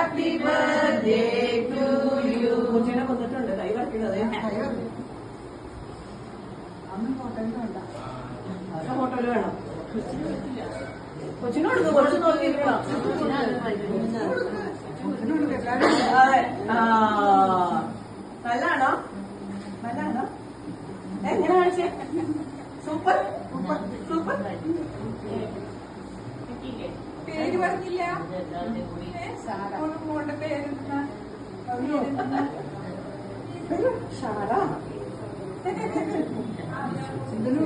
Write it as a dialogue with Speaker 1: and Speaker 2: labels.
Speaker 1: Happy birthday to you. കൊച്ചിനെ കൊന്നിട്ടുണ്ട്, കൈ വരയ്ക്കുന്നത്. ഫോട്ടോയില് വേണം. കൊച്ചിനോട് കൊച്ചു നോക്കിയിരിക്കണം. അതെ. നല്ലാണോ? നല്ലാണോ? എങ്ങനെ കാണിച്ചേ? Super super super. പേര് പറഞ്ഞില്ല. മോളുടെ പേരെന്താ? ഷാരാ. ഇതിന്